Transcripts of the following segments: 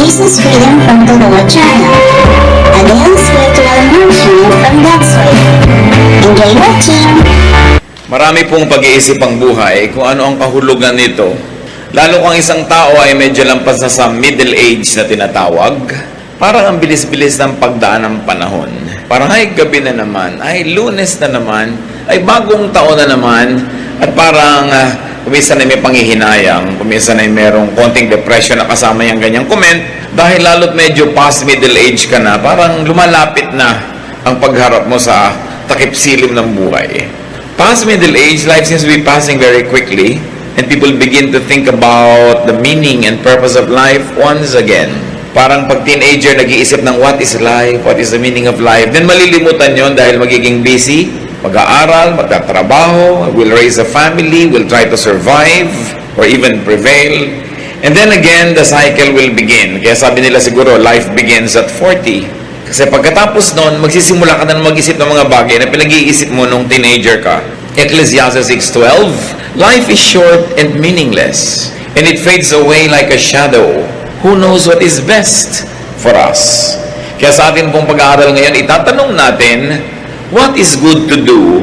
This is Freedom from the Lord channel, a daily spiritual nourishment from God's Word. Enjoy watching! Marami pong pag-iisip ang buhay kung ano ang kahulugan nito. Lalo kung isang tao ay medyo lampas na sa middle age na tinatawag, parang ang bilis-bilis ng pagdaan ng panahon. Parang ay gabi na naman, ay Lunes na naman, ay bagong taon na naman, at parang kuminsan ay may panghihinayang, kuminsan ay merong konting depression na kasama yung ganyang comment, dahil lalo't medyo past middle age ka na, parang lumalapit na ang pagharap mo sa takip-silim ng buhay. Past middle age, life seems to be passing very quickly, and people begin to think about the meaning and purpose of life once again. Parang pag teenager, nag-iisip ng what is life, what is the meaning of life, then malilimutan yon dahil magiging busy, mag-aaral, magtatrabaho, will raise a family, will try to survive, or even prevail. And then again, the cycle will begin. Kaya sabi nila siguro, life begins at 40. Kasi pagkatapos noon, magsisimula ka na mag-isip ng mga bagay na pinag-iisip mo nung teenager ka. Ecclesiastes 6:12, life is short and meaningless, and it fades away like a shadow. Who knows what is best for us? Kaya sa atin pong pag-aaral ngayon, itatanong natin, what is good to do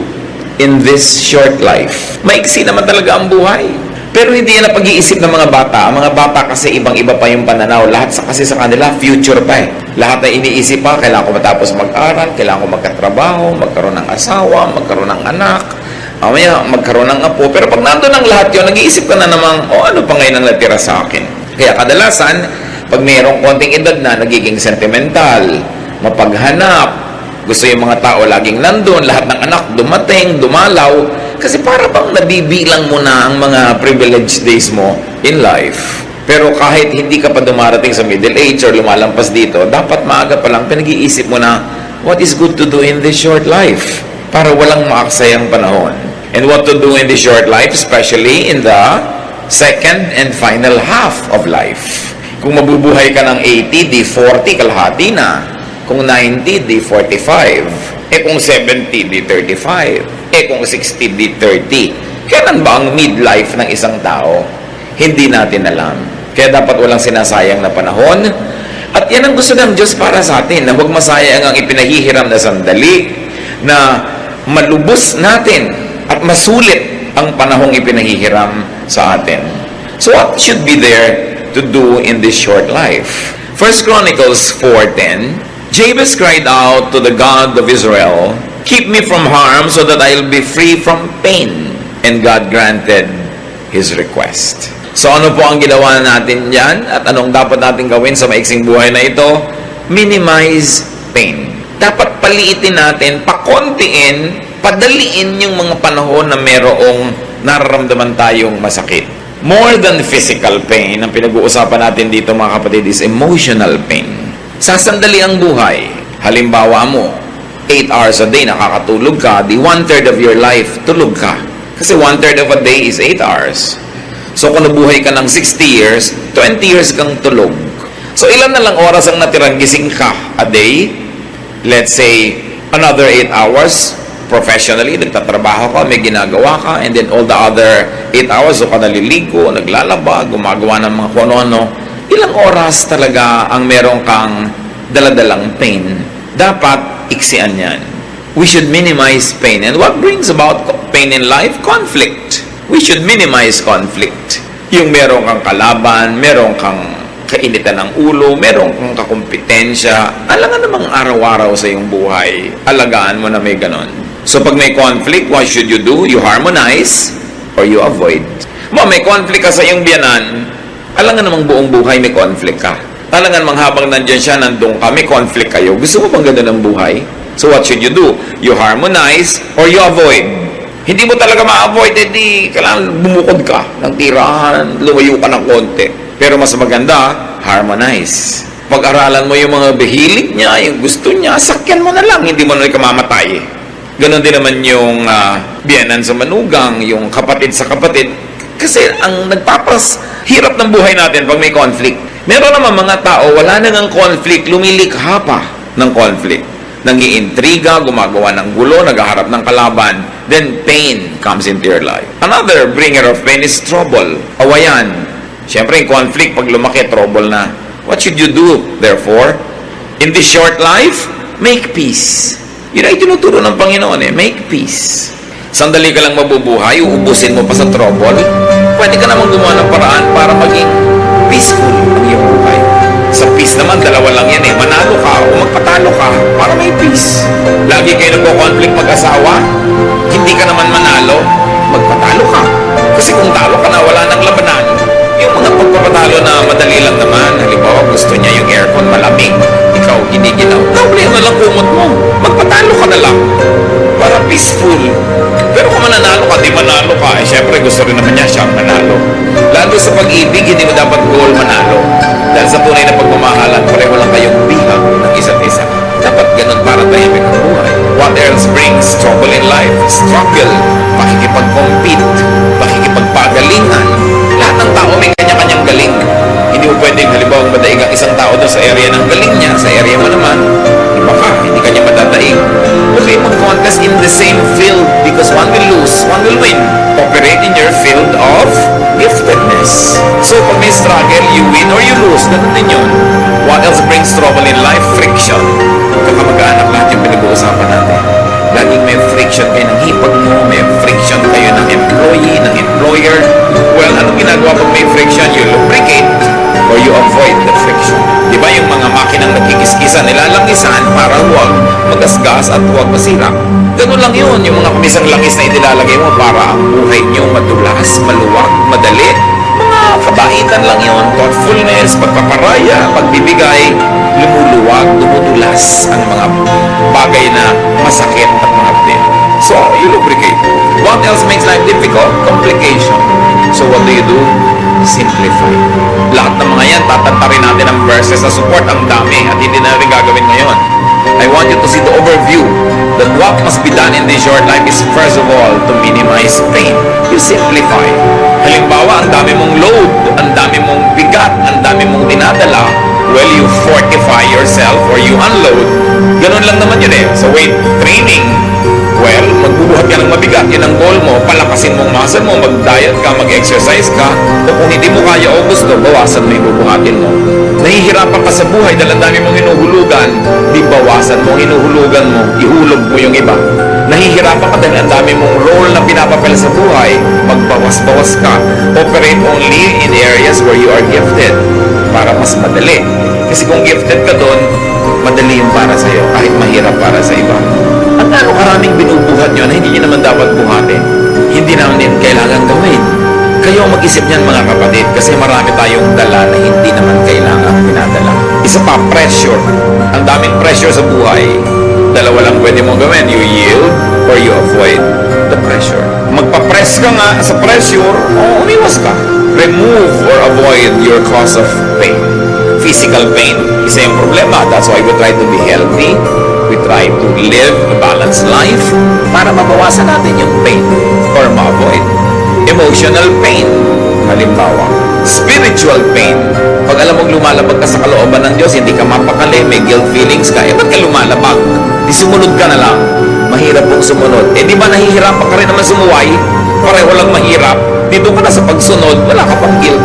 in this short life? Maiksi naman talaga ang buhay. Pero hindi yan ang pag-iisip ng mga bata. Ang mga bata kasi ibang-iba pa yung pananaw. Lahat kasi sa kanila, future pa eh. Lahat na iniisip pa, kailangan ko matapos mag-aral, kailangan ko magkatrabaho, magkaroon ng asawa, magkaroon ng anak, mamaya magkaroon ng apo. Pero pag nandun ang lahat yun, nag-iisip ka na namang, ano pa ngayon ang natira sa akin? Kaya kadalasan, pag mayroong konting edad na, nagiging sentimental, mapaghanap, gusto yung mga tao laging nandun, lahat ng anak dumating, dumalaw, kasi para bang nabibilang mo na ang mga privileged days mo in life. Pero kahit hindi ka pa dumarating sa middle age or lumalampas dito, dapat maaga pa lang pinag-iisip mo na what is good to do in this short life para walang maaksayang panahon. And what to do in this short life, especially in the second and final half of life. Kung mabubuhay ka ng 80, di 40, kalahati na. Kung 90, di 45. Kung 70, di 35. Kung 60, di 30. Kailan ba ang midlife ng isang tao? Hindi natin alam. Kaya dapat walang sinasayang na panahon. At yan ang gusto ng Diyos para sa atin, na huwag masayang ang ipinahihiram na sandali, na malubos natin at masulit ang panahong ipinahihiram sa atin. So what should be there to do in this short life? 1 Chronicles 4:10, Jabez cried out to the God of Israel, keep me from harm so that I'll be free from pain. And God granted his request. So ano po ang ginawa natin yan? At anong dapat natin gawin sa maiksing buhay na ito? Minimize pain. Dapat paliitin natin, pakontiin, padaliin yung mga panahon na merong nararamdaman tayong masakit. More than physical pain, ang pinag-uusapan natin dito mga kapatid is emotional pain. Sasandali ang buhay. Halimbawa mo, 8 hours a day nakakatulog ka, di 1/3 of your life tulog ka. Kasi 1/3 of a day is 8 hours. So kung nabuhay ka ng 60 years, 20 years kang tulog. So ilan na lang oras ang natirang gising ka a day? Let's say, another 8 hours professionally, nagtatrabaho ka, may ginagawa ka, and then all the other 8 hours, so ka naliligo, naglalaba, gumagawa ng mga kung-ano. Ilang oras talaga ang meron kang daladalang pain? Dapat iksian yan. We should minimize pain. And what brings about pain in life? Conflict. We should minimize conflict. Yung meron kang kalaban, meron kang kainitan ng ulo, meron kang kakumpetensya, alangan namang araw-araw sa iyong buhay. Alagaan mo na may ganon. So pag may conflict, what should you do? You harmonize or you avoid. May conflict ka sa iyong biyanan, alangan namang buong buhay may conflict ka. Alangan namang habang nandyan siya, nandun ka, may conflict kayo. Gusto mo bang ganda ng buhay? So what should you do? You harmonize or you avoid. Hindi mo talaga ma-avoid, hindi kailangan bumukod ka ng tirahan, lumayo ka ng konti. Pero mas maganda, harmonize. Pag-aralan mo yung mga behilig niya, yung gusto niya, sakyan mo na lang, hindi mo na kamamatay. Ganon din naman yung biyanan sa manugang, yung kapatid sa kapatid. Kasi ang hirap ng buhay natin pag may conflict. Meron naman mga tao, wala na ng conflict, lumilikha pa ng conflict. Nang-iintriga, gumagawa ng gulo, naghaharap ng kalaban, then pain comes into your life. Another bringer of pain is trouble, awayan. Siyempre, yung conflict, pag lumaki, trouble na. What should you do, therefore? In this short life, make peace. Yun ay tinuturo ng Panginoon make peace. Sandali ka lang mabubuhay, uubusin mo pa sa trouble, pwede ka namang gumawa ng paraan para maging peaceful ang iyong buhay. Sa peace naman, dalawa lang yan manalo ka o magpatalo ka para may peace. Lagi kayo nagko-conflict mag-asawa, hindi ka naman manalo, magpatalo ka. Kasi kung talo ka na, wala nang labanan. Yung mga pagpapatalo na madali lang naman, halimbawa gusto niya yung aircon malamig, ikaw giniginaw, problema lang kumot mo, magpatalo ka na lang para peaceful. Pero kung mananalo ka, di manalo ka, syempre gusto rin naman niya siyang manalo. Lalo sa pag-ibig, hindi mo dapat goal manalo. Dahil sa tunay na pagmamahalan, pareho lang kayong bihag ng isa't isa. Dapat ganun para tahimik ang buhay. What else brings trouble in life? Struggle, pakikipag-compete, pakikipagpagalingan. Lahat ng tao may kanya-kanyang galing. Hindi mo pwedeng halimbawa madaig ang isang tao doon sa area ng galing niya, sa area mo naman, iba ka, hindi kanya madadaig. Okay, mag-contest in the same field because one will lose, one will win. Operate in your field of giftedness. So, pag may struggle, you win or you lose. Ganun din yun. What else brings trouble in life? Friction. Kakamag-anak lahat yung pinag-uusapan natin. Laging may friction kayo ng hipag mo, may friction kayo ng employee, ng employer. Well, anong ginagawa pag may friction? You lubricate or you avoid the friction. Di ba yung mga makinang nagkikiskisan, nilalangisan para huwag magasgas at huwag masira. Ganun lang yun, yung mga kumisang langis na inilalagay mo para ang buhay nyo madulas, maluwag, madali. Mga kabaitan lang yun, thoughtfulness, pagpaparaya, pagbibigay, lumuluwag, dumudulas ang mga bagay na masakit at mahapdi. So, you lubricate. What else makes life difficult? Complication. So, what do? Simplify. Lahat ng mga yan, tatantarin natin ang verses na support ang dami at hindi na rin gagawin ngayon. I want you to see the overview that what must be done in this short life is first of all to minimize pain. You simplify. Halimbawa, ang dami mong load, ang dami mong bigat, ang dami mong dinadala, well, you fortify yourself or you unload. Ganun lang naman yun Sa weight training, well, magbubuhat ka ng mabigat, yun ang goal mo, palakasin mong muscle mo, mag-diet ka, mag-exercise ka, o kung hindi mo kaya o gusto, bawasan mo yung bubuhatin mo. Nahihirapan ka sa buhay dahil ang dami mong hinuhulugan, di bawasan mo, hinuhulugan mo, ihulog mo yung iba. Nahihirapan ka dahil ang dami mong role na pinapapala sa buhay, magbawas-bawas ka. Operate only in areas where you are gifted para mas madali. Kasi kung gifted ka doon, madali yung para sa'yo, kahit mahirap para sa iba. At ano karaming binubuhat nyo na hindi nyo naman dapat buhatin. Hindi naman din kailangan gawin. Kayo mag-isip niyan mga kapatid kasi marami tayong dala na hindi naman kailangan pinadala. Isa pa, pressure. Ang daming pressure sa buhay. Dalawa lang pwede mong gawin. You yield or you avoid the pressure. Magpa-press ka nga sa pressure o umiwas ka. Remove or avoid your cause of pain. Physical pain, isa yung problema. That's why we try to be healthy. We try to live a balanced life para mabawasan natin yung pain or ma-avoid. Emotional pain, halimbawa. Spiritual pain, pag alam mong lumalabag ka sa kalooban ng Diyos, hindi ka mapakali, may guilt feelings ka, ba't ka lumalabag? Di sumunod ka na lang. Mahirap pong sumunod. Di ba nahihirapan ka rin naman sumuway? Pareho lang mahirap. Dito ka na sa pagsunod, wala ka pang guilt.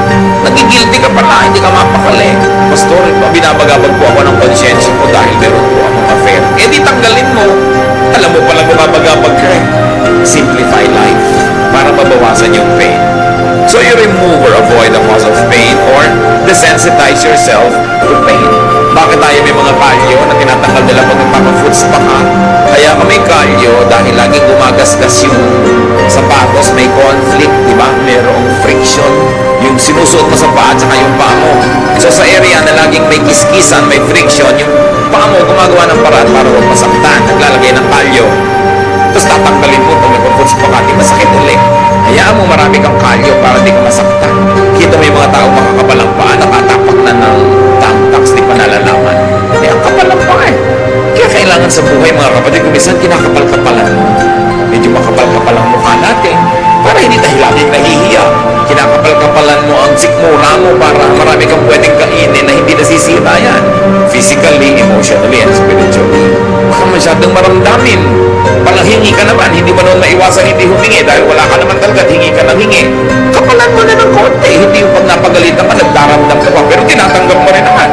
Nagigilty ka pala, hindi ka mapakali. Pastor, binabagabag po ako ng konsyensya ko dahil meron po akong affair. Di tanggalin mo. Alam mo pala bumabagabag ka Simplify life para mabawasan yung pain. So you remove or avoid the cause of pain or desensitize yourself to pain. Bakit tayo may mga kalyo na tinatanggal nila pag nagpapafoods pa ka? Kaya ka may kalyo dahil laging gumagasgas yung sapatos, may conflict, di ba? Merong friction. Yung sinusuot mo sa paa at saka yung paa mo. So sa area na laging may kiskisan, may friction, yung paa mo gumagawa ng paraan para huwag masaktan. Naglalagay ng kalyo. Tapos tatanggalin mo pag nagpapafoods pa ka, di masakit ulit. Hayaan mo marami kang kalyo para di ka masaktan. Kita mo yung mga tao makakapalang paa, nakatapak na ng tamtax, di pa nalalaman. Ang kapal ng paa Kaya kailangan sa buhay mga kapatid, kung minsan kinakapal-kapalan mo. Medyo makapal-kapal ang mukha natin para hindi tayo laging nahihiya. Kinakapal-kapalan mo ang sikmura mo para marami kang pwedeng kainin na hindi nasisira yan. Physically, emotionally, and spiritually. Baka masyadong maramdamin. Palahingi ka naman, hindi mo naman maiwasan hindi humingi dahil wala ka naman talaga, hingi ka ng hingi. Kapalan mo na ng konti, hindi yung pag napagalitan ka, nagdaramdam ka pa, pero tinatanggap mo rin naman.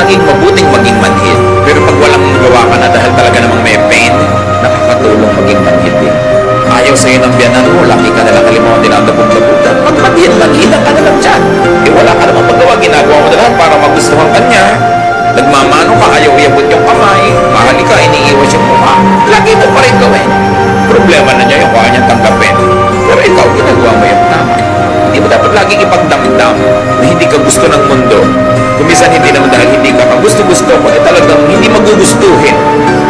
laging mabuting maging manhid. Pero pag walang gawa ka na dahil talaga namang may pain, nakakatulong maging manhid din. Ayaw sa'yo ng biyanan mo, laki ka nalang kalimutan din ang dabog-dabugan. Manhid ka na lang dyan. Wala ka namang magawa, ginagawa mo na lang para magustuhan ka niya. Nagmamano ka, ayaw iabot yung kamay, mahali ka, iniiwas yung mukha. Lagi mo pa rin gawin. Problema na niya yung kaya niya tanggapin. Pero ikaw, ginagawa mo yung tama. Hindi mo dapat laging ipagdamdam na hindi ka gusto ng mundo. Kung minsan hindi naman dahil hindi ka gusto-gusto, kundi talagang hindi magugustuhin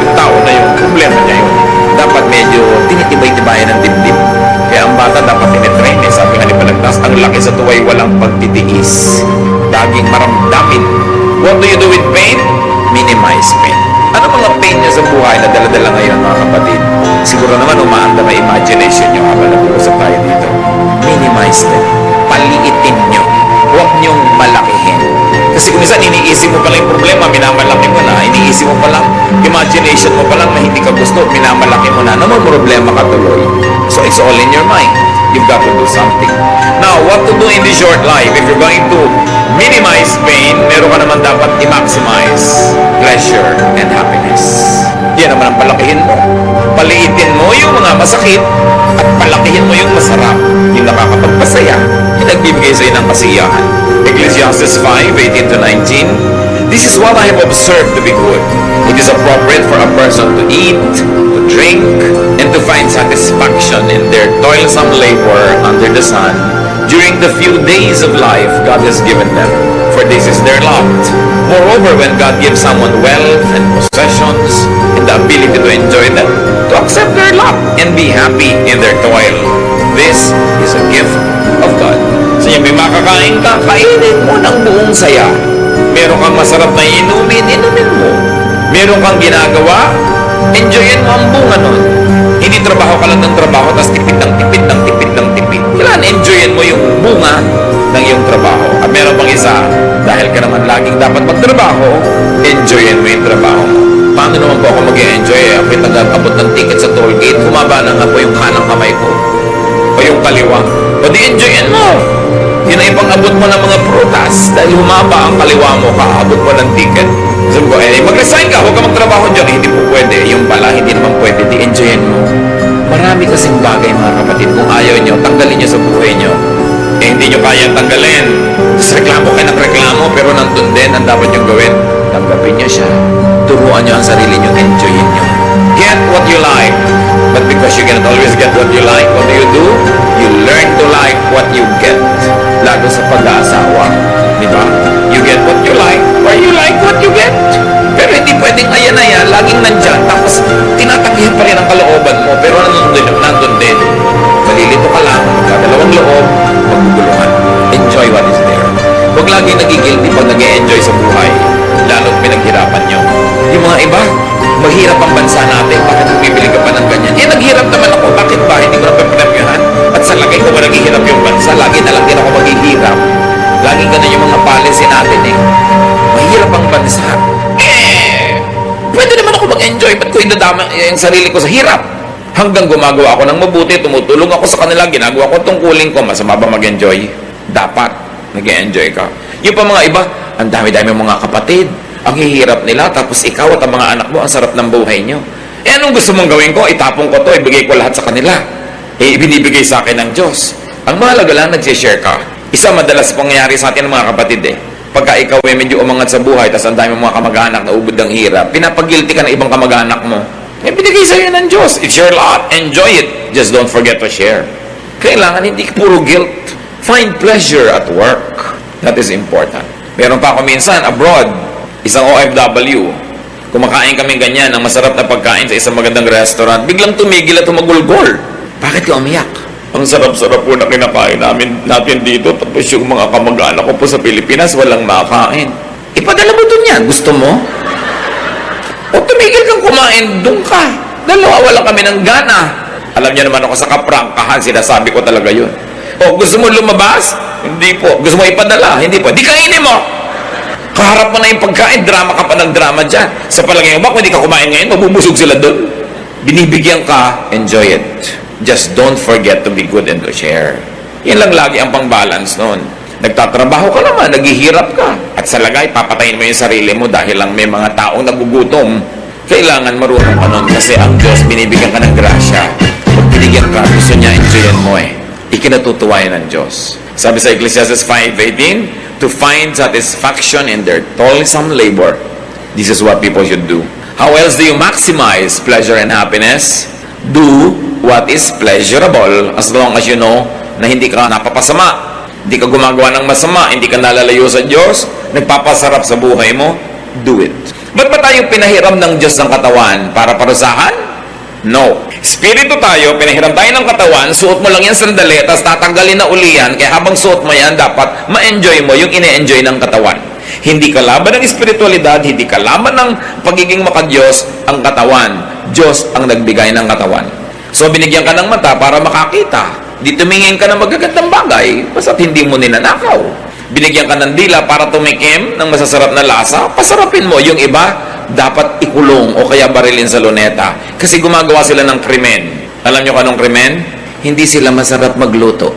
yung tao na yun. Problema niya yun. Dapat medyo tinitibay-tibayan ng dibdib. Kaya ang bata dapat tinitrain eh. Sabi nga ni Balagtas, ang laki sa tuway walang pagtitiis. Laging maramdamin. What do you do with pain? Minimize pain. Ano mga pain niya sa buhay na dala-dala ngayon, mga kapatid? Siguro naman umaanda may imagination niyo habang nag-uusap tayo dito. Minimize them. Paliitin niyo. Huwag niyong malakihin. Kasi kung minsan iniisip mo pala yung problema, minamalaki mo na. Iniisip mo pala, imagination mo pala na hindi ka gusto, minamalaki mo na. Naman problema ka tuloy. So it's all in your mind. You've got to do something. Now, what to do in the short life? If you're going to minimize pain, meron ka naman dapat i-maximize pleasure and happiness. Yan naman ang palakihin mo. Paliitin mo yung mga masakit at palakihin mo yung masarap, yung nakakapagpasaya, yung nagbibigay sa'yo ng kasiyahan. Ecclesiastes 5:18 to 19. This is what I have observed to be good. It is appropriate for a person to eat, to drink, and to find satisfaction in their toilsome labor under the sun during the few days of life God has given them, for this is their lot. Moreover, when God gives someone wealth and possessions and the ability to enjoy them, to accept their lot and be happy in their toil, this is a gift of God. So yung may makakain ka, kainin mo ng buong saya. Meron kang masarap na inumin mo. Meron kang ginagawa, enjoyin mo ang bunga nun. Hindi trabaho ka lang ng trabaho, tapos tipid ng tipid ng tipid ng tipid. Kailangan enjoyin mo yung bunga ng iyong trabaho. At meron pang isa, dahil ka naman laging dapat magtrabaho, enjoyin mo yung trabaho mo. Paano naman po ako mag-enjoy? Ako'y nag-abot ng ticket sa toll gate, humaba na nga po yung kanang kamay ko. O yung kaliwa. O di enjoyin mo. Yun ay pang-abot mo ng mga prutas. Dahil humaba ang kaliwa mo, kaabot mo ng ticket. Sabi ko, mag-resign ka, huwag ka magtrabaho dyan. Hindi po pwede. Yung pala, hindi naman pwede. Di enjoyin mo. Marami kasing bagay, mga kapatid. Kung ayaw nyo, tanggalin nyo sa buhay nyo. Hindi nyo kayang tanggalin. Tapos reklamo kayo ng reklamo, pero nandun din ang dapat nyo gawin. Tanggapin nyo siya. Turuan nyo ang sarili nyo. Enjoyin nyo. Get what you like. But because you cannot always get what you like, what do? You learn to like what you get. Lalo sa pag-aasawa. Di ba? You get what you like, or you like what you get. Pero hindi pwedeng ayan-ayan, laging nandyan, tapos tinatanggihan pa rin ang kalooban mo, pero nandun din. Malilito ka lang, magkadalawang loob, maguguluhan. Enjoy what is there. Huwag laging nagigilty pag nag-e-enjoy sa buhay, lalo't pinaghirapan nyo. Yung mga iba, maghirap ang bansa natin, bakit bumibili ka pa ng ganyan? Naghirap naman ako, bakit ba? Hindi ko na pinapyahan. At sa lagay ko ba naghihirap yung bansa? Lagi na lang din ako maghihirap. Laging ganun yung mga policy natin eh. Mahirap ang bansa. Pwede naman ako mag-enjoy. Ba't ko idadama yung sarili ko sa hirap? Hanggang gumagawa ako ng mabuti, tumutulong ako sa kanila, ginagawa ko tungkulin ko, masama ba mag-enjoy? Dapat. Nag-enjoy ka. Yung pa mga iba, ang dami-dami mga kapatid. Ang hihirap nila, tapos ikaw at ang mga anak mo, ang sarap ng buhay nyo. Anong gusto mong gawin ko? Itapong ko to, ibigay ko lahat sa kanila. Ibinibigay sa akin ng Diyos. Ang mahalaga lang, nag-share ka. Isa madalas pangyayari sa atin ng mga kapatid eh. Pagka ikaw ay medyo umangat sa buhay, tapos ang dami mga kamag-anak na ubod ng hirap, pinapagilty ka ng ibang kamag-anak mo. Binigay sa'yo ng Diyos. It's your lot. Enjoy it. Just don't forget to share. Kailangan hindi puro guilt. Find pleasure at work. That is important. Meron pa ako minsan, abroad, isang OFW, kumakain kami ganyan ng masarap na pagkain sa isang magandang restaurant, biglang tumigil at tumagulgol. Bakit ka umiyak? Ang sarap-sarap po na kinakain natin dito, tapos yung mga kamag-anak ko po sa Pilipinas, walang makain. Ipadala mo dun yan. Gusto mo? O tumigil kang kumain, dun ka. Dalawa, wala kami ng gana. Alam niyo naman ako sa kaprangkahan, sinasabi ko talaga yun. O gusto mo lumabas? Hindi po. Gusto mo ipadala? Hindi po. Di kainin mo! Kaharap mo na yung pagkain, drama ka pa ng drama dyan. Sa palagay mo, kung hindi ka kumain ngayon, mabubusog sila dun. Binibigyan ka, enjoy it. Just don't forget to be good and to share. Yan lang lagi ang pang-balance nun. Nagtatrabaho ka naman, naghihirap ka. At sa lagay, papatayin mo yung sarili mo dahil lang may mga taong nagugutom. Kailangan marunong ka nun kasi ang Diyos, binibigyan ka ng grasya. Pag binigyan ka, gusto niya, enjoyin mo eh. Ikinatutuwa yan ng Diyos. Sabi sa Ecclesiastes 5:18, to find satisfaction in their toilsome labor. This is what people should do. How else do you maximize pleasure and happiness? Do what is pleasurable as long as you know na hindi ka napapasama. Hindi ka gumagawa ng masama, hindi ka nalalayo sa Diyos, nagpapasarap sa buhay mo, do it. Ba't ba tayo pinahiram ng Diyos ng katawan? Para parusahan? No. Espiritu tayo, pinahiram tayo ng katawan, suot mo lang yan sandali, tapos tatanggalin na uli yan, kaya habang suot mo yan, dapat ma-enjoy mo yung ine-enjoy ng katawan. Hindi kalaban ng espiritualidad, hindi kalaban ng pagiging makadiyos ang katawan. Diyos ang nagbigay ng katawan. So, binigyan ka ng mata para makakita. Di tumingin ka ng magagandang bagay, basta't hindi mo ninanakaw. Binigyan ka ng dila para tumikim ng masasarap na lasa, pasarapin mo. Yung iba, dapat ikulong o kaya barilin sa luneta. Kasi gumagawa sila ng krimen. Alam nyo anong krimen? Hindi sila masarap magluto.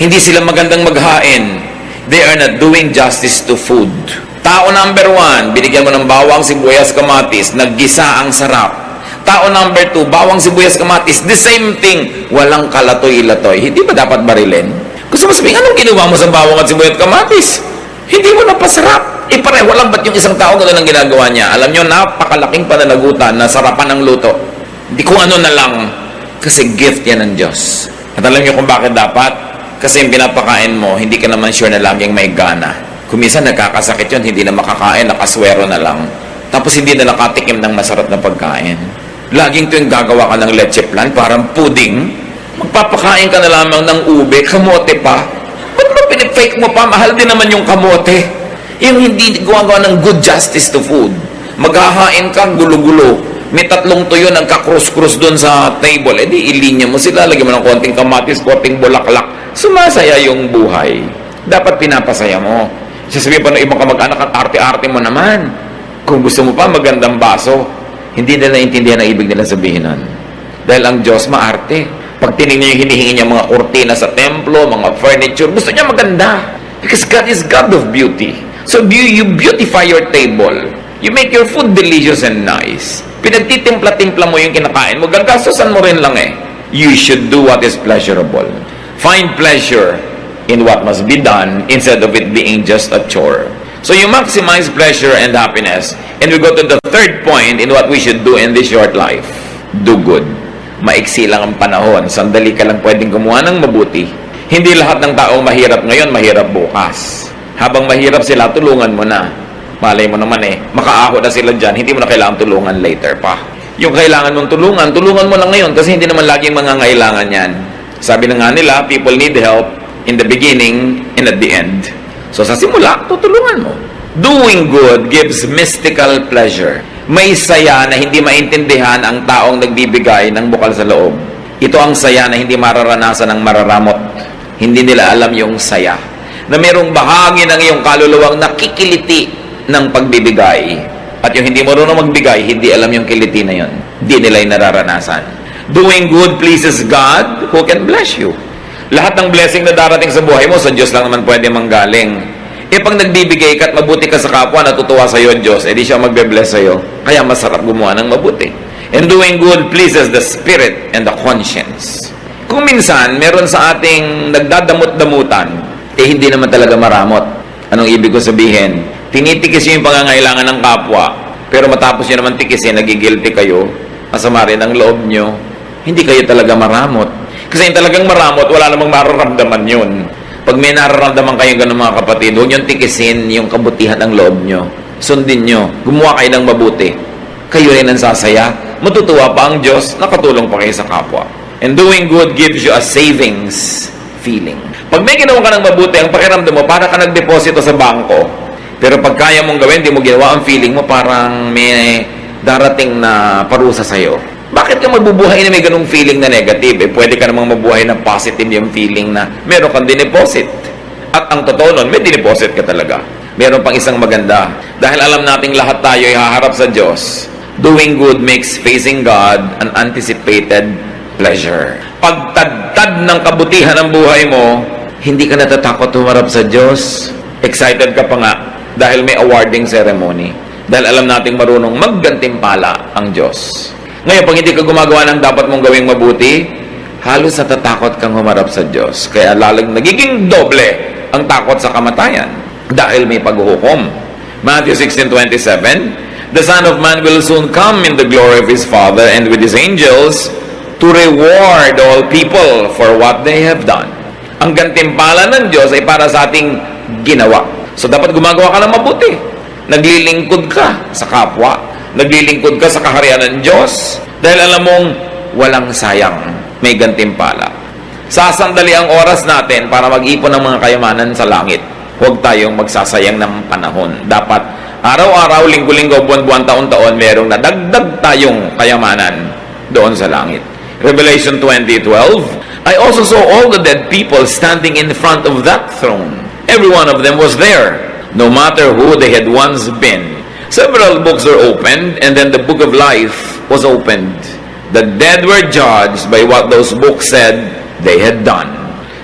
Hindi sila magandang maghain. They are not doing justice to food. Tao number 1, binigyan mo ng bawang, sibuyas, kamatis, naggisa ang sarap. Tao number 2, bawang, sibuyas, kamatis, the same thing. Walang kalatoy-latoy. Hindi ba dapat barilin? Gusto mo sabihin, anong ginawa mo sa bawang at sibuyas at kamatis? Hindi mo napasarap. Pareho lang ba't yung isang tao gano'n ang ginagawa niya? Alam nyo, napakalaking pananagutan na sarapan ng luto. Hindi kung ano na lang. Kasi gift yan ng Diyos. At alam nyo kung bakit dapat? Kasi yung pinapakain mo, hindi ka naman sure na laging may gana. Kung minsan nagkakasakit yun, hindi na makakain, nakaswero na lang. Tapos hindi na nakatikim ng masarap na pagkain. Laging tuwing gagawa ka ng leche plan, parang pudding, magpapakain ka na lamang ng ube, kamote pa. Ba't mo pinifake mo pa? Mahal din naman yung kamote. Yung hindi gumagawa ng good justice to food. Maghahain ka, gulo-gulo. May 3 tuyo nagka-cross-cross doon sa table. Di ilinya mo sila, lagyan mo ng konting kamatis, konting bulaklak. Sumasaya yung buhay. Dapat pinapasaya mo. Sasabihin pa ng ibang kamag-anak, at arte-arte mo naman. Kung gusto mo pa, magandang baso. Hindi nila naintindihan ang ibig nila sabihin nun. Dahil ang Diyos maarte. Pag tinignan niyo yung hinihingi niya mga kurtina sa templo, mga furniture, gusto niya maganda. Because God is God of beauty. So you beautify your table. You make your food delicious and nice. Pinagtitimpla-timpla mo yung kinakain mo, gagastosan mo rin lang eh. You should do what is pleasurable. Find pleasure in what must be done instead of it being just a chore. So you maximize pleasure and happiness. And we go to the third point in what we should do in this short life. Do good. Maiksi lang ang panahon. Sandali ka lang pwedeng gumawa ng mabuti. Hindi lahat ng taong mahirap ngayon, mahirap bukas. Habang mahirap sila, tulungan mo na. Malay mo naman eh, makaaho na sila dyan, hindi mo na kailangan tulungan later pa. Yung kailangan mong tulungan mo na ngayon kasi hindi naman laging mangangailangan yan. Sabi na nga nila, people need help in the beginning and at the end. So sa simula, tutulungan mo. Doing good gives mystical pleasure. May saya na hindi maintindihan ang taong nagbibigay ng bukal sa loob. Ito ang saya na hindi mararanasan ng mararamot. Hindi nila alam yung saya. Na mayroong bahagi ng iyong kaluluwang nakikiliti ng pagbibigay. At yung hindi marunong magbigay, hindi alam yung kiliti na yun. Hindi nila yung nararanasan. Doing good pleases God who can bless you. Lahat ng blessing na darating sa buhay mo, sa Diyos lang naman pwede manggaling. Pag nagbibigay ka at mabuti ka sa kapwa, natutuwa sa iyo ang Diyos, di siya magbe-bless sa iyo. Kaya masarap gumawa ng mabuti. And doing good pleases the spirit and the conscience. Kung minsan, meron sa ating nagdadamot-damutan, hindi naman talaga maramot. Anong ibig ko sabihin? Tinitikis yung pangangailangan ng kapwa, pero matapos nyo naman tikisin, nagigilty kayo, masama rin ang loob nyo, hindi kayo talaga maramot. Kasi yung talagang maramot, wala namang mararamdaman yun. Pag may nararamdaman kayong ganun mga kapatid, huwag nyo tikisin yung kabutihan ng loob nyo. Sundin nyo, gumawa kayo ng mabuti. Kayo rin ang sasaya, matutuwa pa ang Diyos, nakatulong pa kayo sa kapwa. And doing good gives you a savings feeling. Pag may ginawa ka ng mabuti, ang pakiramdam mo, para ka nagdeposito sa bangko. Pero pag kaya mong gawin, di mo ginawa, ang feeling mo parang may darating na parusa sa'yo. Bakit ka mabubuhay na may ganung feeling na negative? Pwede ka namang mabuhay na positive yung feeling na meron kang dineposit. At ang totoo nun, may dineposit ka talaga. Meron pang isang maganda. Dahil alam nating lahat tayo ay haharap sa Diyos, doing good makes facing God an anticipated pleasure. Pagtadtad ng kabutihan ng buhay mo, Hindi ka natatakot humarap sa Diyos. Excited ka pa nga dahil may awarding ceremony. Dahil alam nating marunong maggantimpala ang Diyos. Ngayon, pag hindi ka gumagawa ng dapat mong gawing mabuti, halos natatakot kang humarap sa Diyos. Kaya lalang nagiging doble ang takot sa kamatayan dahil may paghuhukom. Matthew 16:27, "The Son of Man will soon come in the glory of His Father and with His angels to reward all people for what they have done." Ang gantimpala ng Diyos ay para sa ating ginawa. So dapat gumagawa ka ng mabuti. Naglilingkod ka sa kapwa. Naglilingkod ka sa kaharian ng Diyos dahil alam mong walang sayang, may gantimpala. Sasandali ang oras natin para mag-ipon ng mga kayamanan sa langit. Huwag tayong magsasayang ng panahon. Dapat araw-araw, linggo-linggo, buwan-buwan, taon-taon, merong nadagdag tayong kayamanan doon sa langit. Revelation 20:12, "I also saw all the dead people standing in front of that throne. Every one of them was there, no matter who they had once been. Several books were opened, and then the book of life was opened. The dead were judged by what those books said they had done."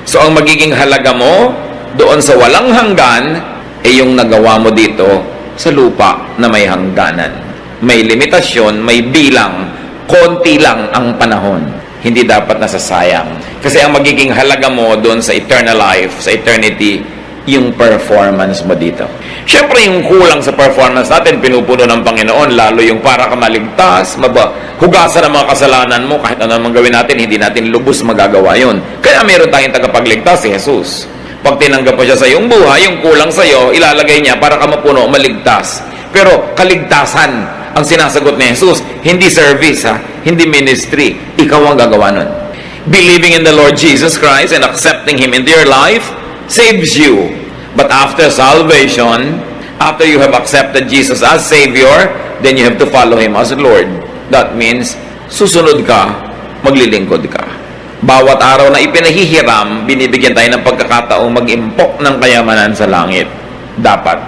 So ang magiging halaga mo doon sa walang hanggan ay yung nagawa mo dito sa lupa na may hangganan. May limitasyon, may bilang, konti lang ang panahon. Hindi dapat nasasayang. Kasi ang magiging halaga mo doon sa eternal life, sa eternity, yung performance mo dito. Siyempre, yung kulang sa performance natin, pinupuno ng Panginoon, lalo yung para ka maligtas, hugasan ang mga kasalanan mo, kahit ano naman gawin natin, hindi natin lubos magagawa yun. Kaya meron tayong tagapagligtas, si Jesus. Pag tinanggap mo siya sa iyong buhay, yung kulang sa iyo, ilalagay niya para ka mapuno, maligtas. Pero kaligtasan ang sinasagot ni Jesus, hindi service, hindi ministry. Ikaw ang gagawa nun. Believing in the Lord Jesus Christ and accepting Him into your life saves you. But after salvation, after you have accepted Jesus as Savior, then you have to follow Him as Lord. That means, susunod ka, maglilingkod ka. Bawat araw na ipinahihiram, binibigyan tayo ng pagkakataong mag-impok ng kayamanan sa langit. Dapat,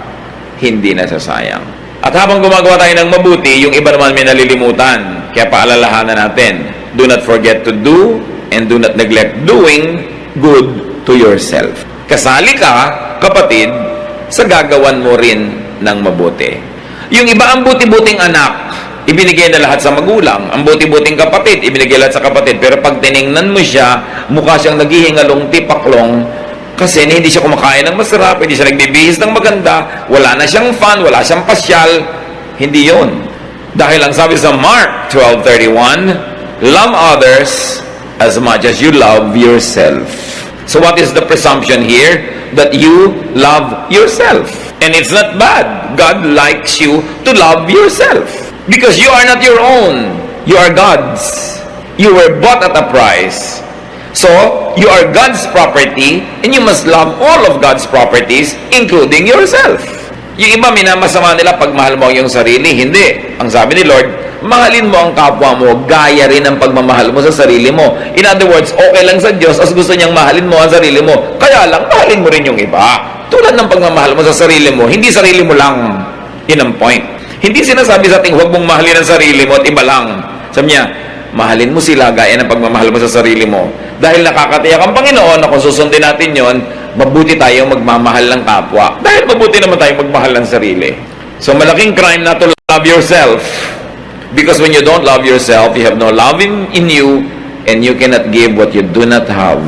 hindi nasasayang. At habang gumagawa tayo ng mabuti, yung iba naman may nalilimutan. Kaya paalalahanan natin, do not forget to do and do not neglect doing good to yourself. Kasali ka, kapatid, sa gagawan mo rin ng mabuti. Yung iba ang buti-buting anak, ibinigay na lahat sa magulang. Ang buti-buting kapatid, ibinigay lahat sa kapatid. Pero pag tiningnan mo siya, mukha siyang naghihingalong tipaklong kasi hindi siya kumakain ng masarap, hindi siya nagbibihis ng maganda, wala na siyang fun, wala siyang pasyal. Hindi yon. Dahil ang sabi sa Mark 12:31, "Love others as much as you love yourself." So what is the presumption here? That you love yourself. And it's not bad. God likes you to love yourself. Because you are not your own. You are God's. You were bought at a price. So, you are God's property and you must love all of God's properties, including yourself. Yung iba, minamasama nila pag mahal mo yung sarili. Hindi. Ang sabi ni Lord, mahalin mo ang kapwa mo, gaya rin ang pagmamahal mo sa sarili mo. In other words, okay lang sa Diyos as gusto niyang mahalin mo ang sarili mo. Kaya lang, mahalin mo rin yung iba. Tulad ng pagmamahal mo sa sarili mo, hindi sarili mo lang. Yun ang point. Hindi sinasabi sa ating huwag mong mahalin ang sarili mo at iba lang. Sabi niya, mahalin mo sila gaya ng pagmamahal mo sa sarili mo. Dahil nakakatiyak ang Panginoon na kung susundin natin yon, mabuti tayong magmamahal ng kapwa. Dahil mabuti naman tayong magmahal ng sarili. So malaking crime na to love yourself. Because when you don't love yourself, you have no love in you, and you cannot give what you do not have.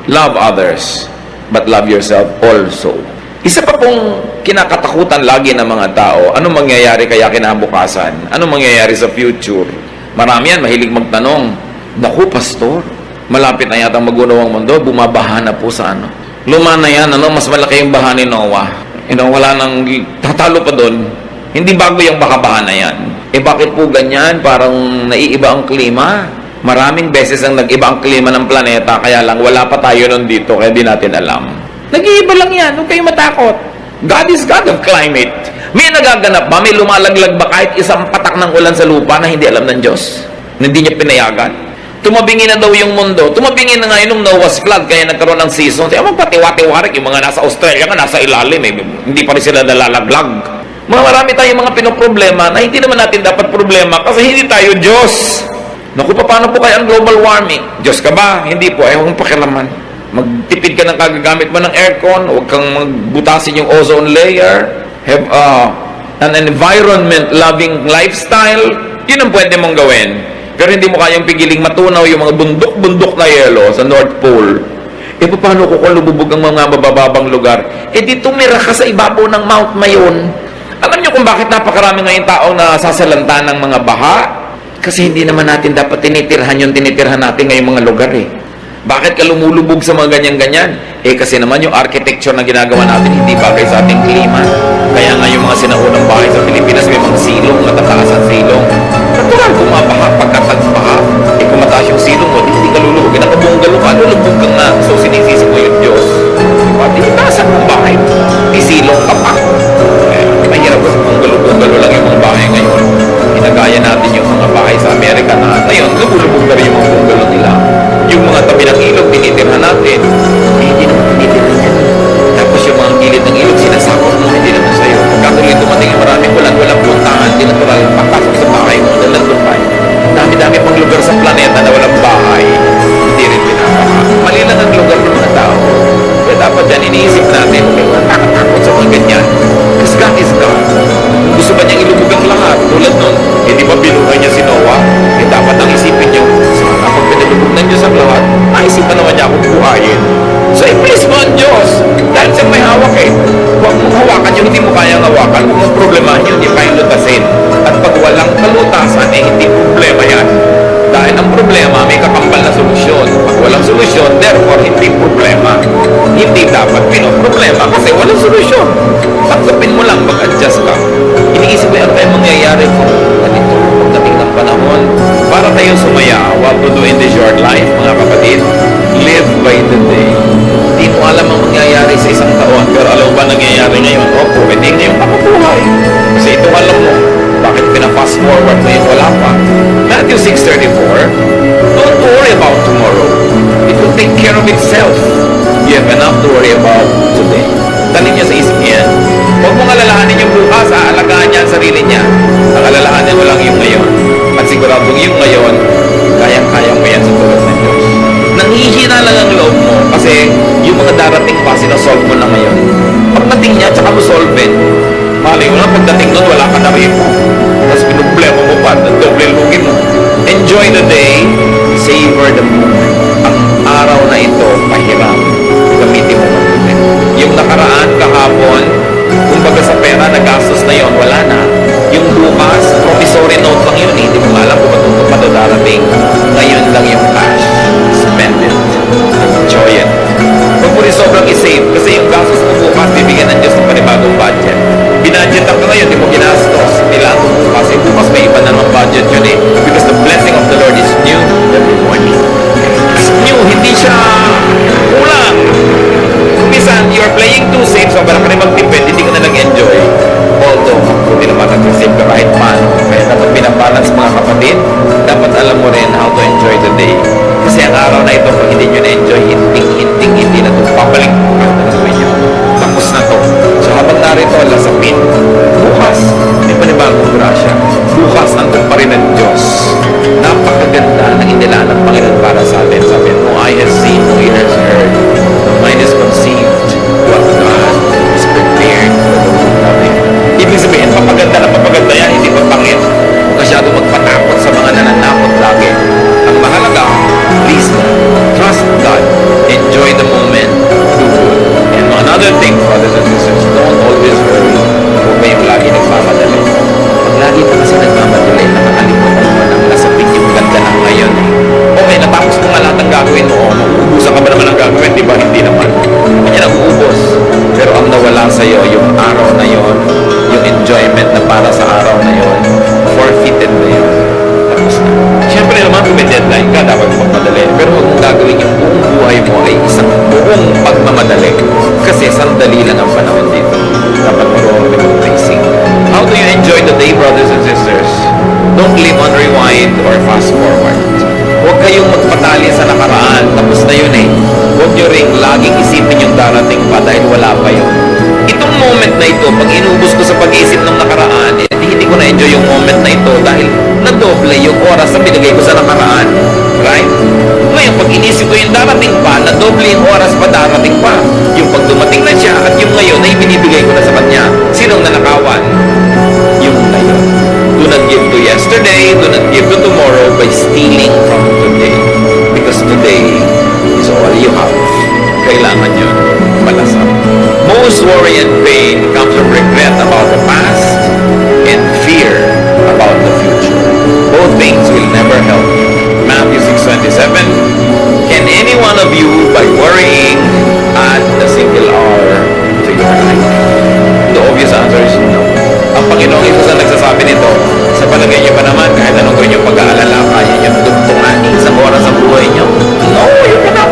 Love others, but love yourself also. Isa pa pong kinakatakutan lagi ng mga tao, anong mangyayari kaya kinabukasan? Anong mangyayari sa future? Marami yan, mahilig magtanong, naku, pastor, malapit na yata magunaw ang mundo, bumabaha na po sa ano. Luma na yan, mas malaki yung baha ni Noah. Wala nang tatalo pa doon. Hindi bago yung bakabaha na yan. Bakit po ganyan? Parang naiiba ang klima. Maraming beses ang nag-iba ang klima ng planeta, kaya lang wala pa tayo nun dito, kaya di natin alam. Nag-iiba lang yan, huwag kayong matakot. God is God of climate. May nagaganap ba? May lumalaglag ba kahit isang patak ng ulan sa lupa na hindi alam ng Diyos? Hindi niya pinayagan? Tumabingi na daw yung mundo. Tumabingi na ngayon ng Noah's flood, kaya nagkaroon ng season. Kaya magpatiwa-tiwarik yung mga nasa Australia nga, nasa ilalim, hindi pa rin sila nalalaglag. Marami tayong mga pinoproblema na hindi naman natin dapat problema kasi hindi tayo Diyos. Naku, paano po kaya ang global warming? Diyos ka ba? Hindi po, ayaw kong pakialaman. Magtipid ka ng kagagamit mo ng aircon, huwag kang magbutasin yung ozone layer, have an environment-loving lifestyle, yun ang pwede mong gawin. Pero hindi mo kayang pigiling matunaw yung mga bundok-bundok na yelo sa North Pole. E paano ko kung lububog ang mga mabababang lugar? E di tumira ka sa ibabaw ng Mount Mayon. Alam niyo kung bakit napakarami ngayon taong nasasalanta ng mga baha? Kasi hindi naman natin dapat tinitirhan yung tinitirhan natin ngayong mga lugar eh. Bakit ka lumulubog sa mga ganyan-ganyan? Eh kasi naman yung architecture na ginagawa natin hindi bagay sa ating klima. Kaya nga yung mga sinaunang bahay sa Pilipinas may mga silong, matataas ang silong. Natural bumabaha pagkatagbaha. Eh kung mataas yung silong mo, hindi ka lulubog. Eh nakabunggalo ka, lulubog ka nga. So sinisisi mo yung Diyos. Diba? Tinitasan mong bahay. May silong ka pa. Eh, mahirap kasi bunggalo-bunggalo lang yung mga bahay ngayon. Ginagaya natin yung mga bahay sa Amerika na ngayon, lumulubog na rin yung mga bunggalo nila. Yung mga tabi ng ilog, tinitirhan natin. Eh, hindi naman tinitirhan yan. Tapos yung mga gilid ng ilog, sinasakot mo, hindi naman sa'yo. Pagkatuloy dumating yung maraming ulan, walang puntahan, di natural, pagpasok sa bahay mo, nalandun tayo. Dami-dami pang lugar sa planeta na walang bahay, hindi rin pinapaha. Mali lang ang lugar ng mga tao. Kaya dapat yan, iniisip natin, okay, walang nakatakot sa mga ganyan. Because God is God. Gusto ba niyang ilubog ang lahat? Tulad nun, hindi ba binuhay niya si Noah? Eh, dapat ang isipin niyo, sana pag pinalubog ng Diyos ang lahat, naisipan naman niya akong buhayin. So, i-please mo ang Diyos. Dahil siya may hawak eh. Huwag mong hawakan yung hindi mo kayang hawakan. Huwag mong problemahin yun, hindi kayang lutasin. At pag walang kalutasan, eh, hindi problema yan. Dahil ang problema, may kakambal na solusyon. Pag walang solusyon, therefore, hindi problema. Hindi dapat pinoproblema kasi walang solusyon. Tanggapin mo lang, mag-adjust ka. Iniisip ko, ano kaya mangyayari kung ganito, pagdating ng panahon, para tayo sumaya, what to do in this short life, mga kapatid, live by the day. Hindi mo alam ang mangyayari sa isang taon, pero alam mo ba nangyayari ngayon? Opo, hindi ngayong nakabuhay. Kasi ito alam mo, bakit pinapa-fast forward mo yung wala pa? Matthew 6:34, don't worry about tomorrow. It will take care of itself. You have enough to worry about today. Talin niya sa isip niya. Huwag mong alalahanin yung bukas, aalagaan niya ang sarili niya. Ang alalahanin mo lang yung ngayon. At siguradong yung ngayon, kayang-kaya mo yan sa tulad ng Diyos. Nanghihina lang ang loob mo kasi yung mga darating pa, sinasolve mo na ngayon. Pagdating niya, tsaka mo solve it. Malay mo lang, pagdating nun, wala ka na rin mo. Tapos pinublema mo pa, doble lugin mo. Enjoy the day, savor the moment. Ang araw na ito, pahiram. Gamitin mo mabuti. Yung nakaraan, kahapon, kumbaga sa pera, nagastos na yon, wala na. Yung bukas, promissory note lang yun, hindi mo alam kung matutong pa darating. Ngayon lang yung cash. Spend it. Enjoy it. Huwag mo rin sobrang isave kasi yung gastos mo bukas, bibigyan ng Diyos ng panibagong budget. Binudget ka ngayon, di mo ginastos. Kailangan mo bukas. Eh, bukas may iba na naman budget yun eh. Because the blessing of the Lord is new every morning. It's new, hindi siya kulang. Minsan, you're playing too safe, so parang ka rin magtipid, hindi ka na nag-enjoy. Although, hindi naman nag-save ka kahit paano. Kaya dapat binabalance mga kapatid, dapat alam mo rin how to enjoy the day. Kasi ang araw na ito, pag hindi nyo na-enjoy, hindi na ito. Papalik ang gagawin nyo. Tapos na to. So habang narito, lasapin. Bukas, may panibagong grasya. Bukas, nandun pa rin ang Diyos. Napakaganda ng inilaan ng Panginoon para sa atin. Sabi, no eye has seen, no ear has heard, no mind has conceived what God has prepared for those who love Him. Ibig sabihin, papaganda yan, hindi papangit. Huwag masyado magpatakot sa mga nananakot lagi. Ang mahalaga, please God, trust God, enjoy the moment, do good. And another thing, brothers and sisters, don't always worry. Huwag kayong lagi nagmamadali. Pag lagi ka kasi nagmamadali, nakakalimutan mo na nasapit yung ganda ng ngayon. Okay, natapos mo nga lahat ng gagawin mo. Uubusan ka ba naman ang gagawin? Di ba? Hindi naman. Hindi na uubos. Pero ang nawala sa'yo, yung araw na yon, yung enjoyment na para sa araw na yon, forfeited na yun. Tapos na. Siyempre naman, kung may deadline ka, dapat magmadali. Pero huwag mong gagawin yung buong buhay mo ay isang buong pagmamadali. Kasi sandali lang ang panahon dito. Dapat marunong rin mag-tracing. How do you enjoy the day, brothers and sisters? Don't live on rewind or fast forward. Huwag kayong magpatali sa nakaraan. Tapos na yun eh. Huwag nyo ring laging isipin yung darating pa dahil wala pa yun. Itong moment na ito, pag inubos ko sa pag-iisip ng nakaraan, hindi ko na-enjoy yung moment na ito dahil nadoble yung oras na binigay ko sa nakaraan. Right? Ngayon, pag inisip ko yung darating pa, nadoble yung oras worry and pain comes from regret about the past and fear about the future. Both things will never help. Matthew 6:27, can any one of you, by worrying, add a single hour to your life? The obvious answer is no. Ang Panginoong Isus ang nagsasabi nito, sa palagay niyo ba naman, kahit anong gawin niyo pag-aalala, kaya niyo dugtungan isang oras sa buhay niyo? No, you cannot.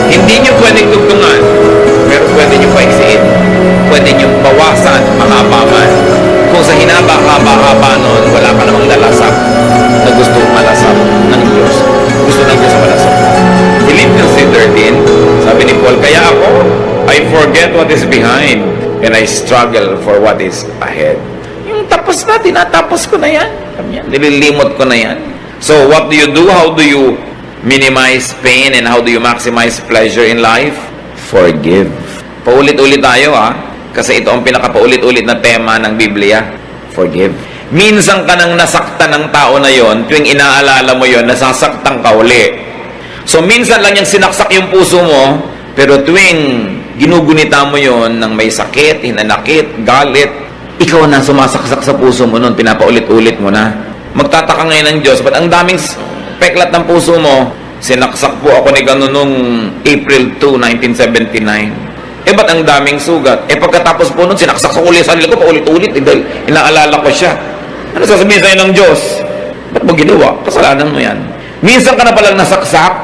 Hindi niyo pwedeng dugtungan, pero pwede niyo paigsiin. Pwede niyo bawasan, mahaba man. Kung sa hinaba-haba-haba nun, wala ka namang lalasap na gusto malasap ng Diyos. Gusto ng Diyos malasap. Philippians 3:13, sabi ni Paul, kaya ako, I forget what is behind and I struggle for what is ahead. Yung tapos na, tinatapos ko na yan. Nililimot ko na yan. So, what do you do? How do you minimize pain and how do you maximize pleasure in life? Forgive. Paulit-ulit tayo kasi ito ang pinakapaulit-ulit na tema ng Biblia. Forgive. Minsan ka nang nasaktan ng tao na yon, tuwing inaalala mo yon, nasasaktan ka uli. So minsan lang yung sinaksak yung puso mo, pero tuwing ginugunita mo yon ng may sakit, hinanakit, galit, ikaw na sumasaksak sa puso mo nun, pinapaulit-ulit mo na. Magtataka ngayon ng Diyos, ba't ang daming peklat ng puso mo? Sinaksak po ako ni ganun nung April 2, 1979. Ba't ang daming sugat? Pagkatapos po nun, sinaksak ko ulit sa sarili ko, paulit-ulit, dahil inaalala ko siya. Ano sasabihin sa'yo ng Diyos? Ba't mo ginawa? Kasalanan mo yan. Minsan ka na palang nasaksak,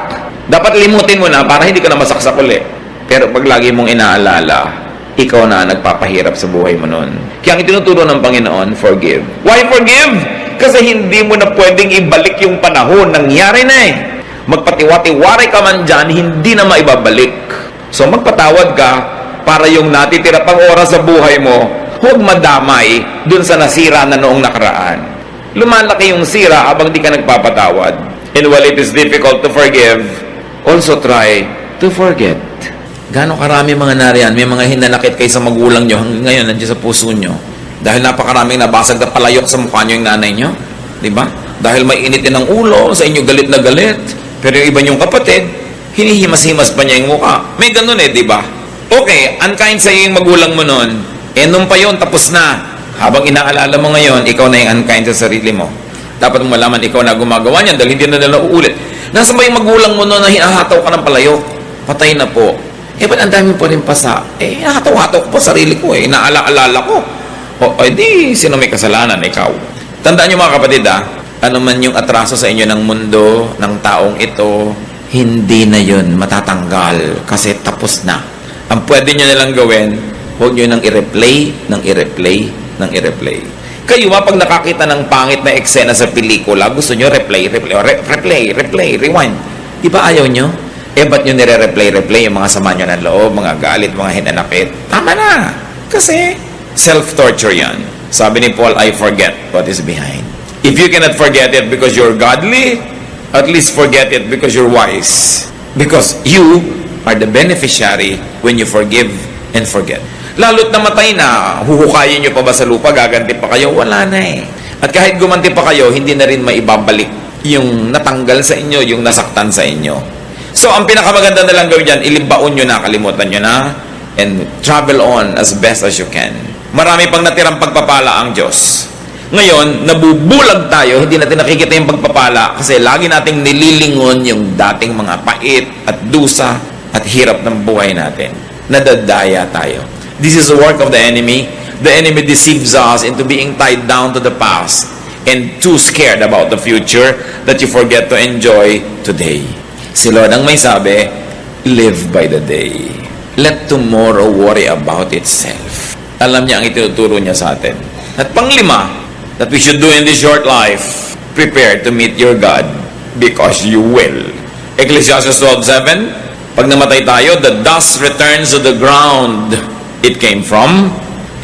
dapat limutin mo na para hindi ka na masaksak ulit. Pero pag lagi mong inaalala, ikaw na nagpapahirap sa buhay mo nun. Kaya ang itinuturo ng Panginoon, forgive. Why forgive? Kasi hindi mo na pwedeng ibalik yung panahon. Nangyari na Magpatiwati-wari ka man dyan, hindi na maibabalik. So magpatawad ka para yung natitira pang oras sa buhay mo, huwag madamay dun sa nasira na noong nakaraan. Lumalaki yung sira habang di ka nagpapatawad. And while it is difficult to forgive, also try to forget. Gano'ng karami mga nariyan, may mga hinanakit kayo sa magulang nyo hanggang ngayon nandiyan sa puso nyo. Dahil napakaraming nabasag na palayok sa mukha nyo yung nanay nyo. Diba? Dahil may initin ng ulo, sa inyo galit na galit. Pero yung iba nyong kapatid, hinihimas-himas pa niya yung mukha. May ganun diba? Okay, unkind sa yung magulang mo nun. Nung pa yun, tapos na. Habang inaalala mo ngayon, ikaw na yung unkind sa sarili mo. Dapat mo malaman ikaw na gumagawa niyan dahil hindi na nila uulit. Nasa ba yung magulang mo nun na hinahataw ka ng palayok? Patay na po. Ba't ang dami po rin pasa? Hinahataw-hataw ko po sarili ko Inaala-alala ko. Di, sino may kasalanan? Ikaw. Tandaan niyo mga kapatid ano man yung atraso sa inyo ng mundo, ng taong ito, hindi na yun matatanggal kasi tapos na. Ang pwede nyo nalang gawin, huwag nyo nang i-replay, Kayo pag nakakita ng pangit na eksena sa pelikula, gusto nyo replay, rewind. Di ba ayaw nyo? Ba't nyo nire-replay yung mga sama nyo ng loob, mga galit, mga hinanakit? Tama na! Kasi self-torture yan. Sabi ni Paul, I forget what is behind. If you cannot forget it because you're godly, at least forget it because you're wise. Because you are the beneficiary when you forgive and forget. Lalo't namatay na, huhukayin nyo pa ba sa lupa, gaganti pa kayo? Wala na At kahit gumanti pa kayo, hindi na rin maibabalik yung natanggal sa inyo, yung nasaktan sa inyo. So, ang pinakamaganda na lang gawin dyan, ilimbaon nyo na, kalimutan nyo na, and travel on as best as you can. Marami pang natirang pagpapala ang Diyos. Ngayon, nabubulag tayo, hindi natin nakikita yung pagpapala kasi lagi nating nililingon yung dating mga pait at dusa at hirap ng buhay natin. Nadadaya tayo. This is the work of the enemy. The enemy deceives us into being tied down to the past and too scared about the future that you forget to enjoy today. Si Lord ang may sabi, live by the day. Let tomorrow worry about itself. Alam niya ang itinuturo niya sa atin. At panglima, that we should do in this short life, prepare to meet your God because you will. Ecclesiastes 12:7, pag namatay tayo, the dust returns to the ground it came from,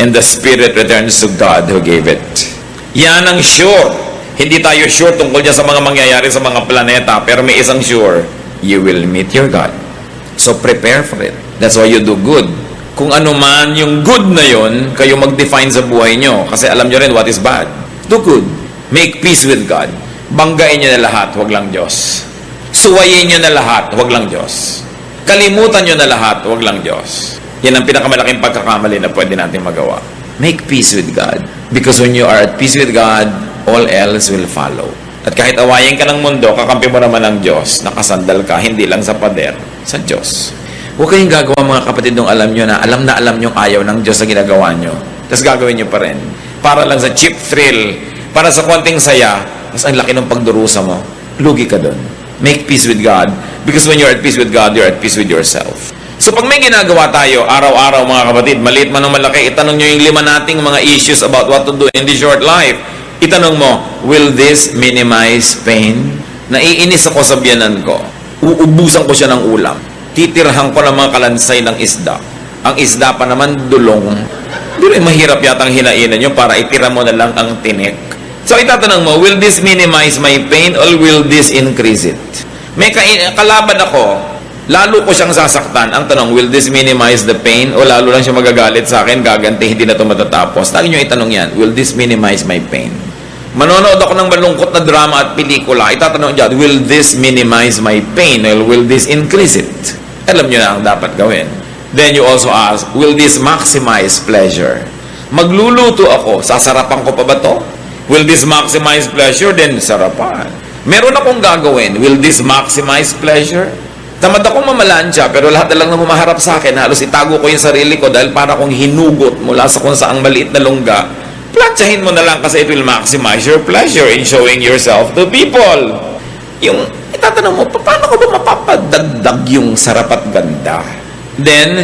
and the spirit returns to God who gave it. Yan ang sure. Hindi tayo sure tungkol dyan sa mga mangyayari sa mga planeta, pero may isang sure, you will meet your God. So prepare for it. That's why you do good. Kung ano man yung good na yon, kayo mag-define sa buhay nyo. Kasi alam nyo rin what is bad. Do good. Make peace with God. Banggain nyo na lahat, wag lang Diyos. Suwayin nyo na lahat, wag lang Diyos. Kalimutan nyo na lahat, wag lang Diyos. Yan ang pinakamalaking pagkakamali na pwede natin magawa. Make peace with God. Because when you are at peace with God, all else will follow. At kahit awayin ka ng mundo, kakampi mo naman ng Diyos, nakasandal ka, hindi lang sa pader, sa Diyos. Huwag kayong gagawa mga kapatid nung alam nyo na alam nyo ayaw ng Diyos sa ginagawa nyo. Tapos gagawin nyo pa rin. Para lang sa cheap thrill, para sa konting saya, mas ang laki ng pagdurusa mo. Lugi ka dun. Make peace with God. Because when you're at peace with God, you're at peace with yourself. So pag may ginagawa tayo, araw-araw mga kapatid, maliit man o malaki, itanong nyo yung 5 nating mga issues about what to do in this short life. Itanong mo, will this minimize pain? Naiinis ako sa biyanan ko. Uubusan ko siya ng ulam. Titirahan ko ng mga kalansay ng isda. Ang isda pa naman dulong. Pero mahirap yatang hinainan nyo para itira mo na lang ang tinik. So itatanong mo, will this minimize my pain or will this increase it? May kalaban ako, lalo ko siyang sasaktan. Ang tanong, will this minimize the pain o lalo lang siya magagalit sa akin, gaganti, hindi na ito matatapos? Lagi nyo itanong yan, will this minimize my pain? Manonood ako ng malungkot na drama at pelikula, itatanong dyan, will this minimize my pain or will this increase it? Alam nyo na ang dapat gawin. Then you also ask, will this maximize pleasure? Magluluto ako, sasarapan ko pa ba to? Will this maximize pleasure? Then sarapan. Meron akong gagawin, will this maximize pleasure? Tamad akong mamalansya, pero lahat na lang na humaharap sa akin, halos itago ko yung sarili ko dahil para akong hinugot mula sa kung saang maliit na lungga. Platsahin mo na lang kasi it will maximize your pleasure in showing yourself to people. Yung itatanong mo, paano ko ba mapapadagdag yung sarap at ganda? Then,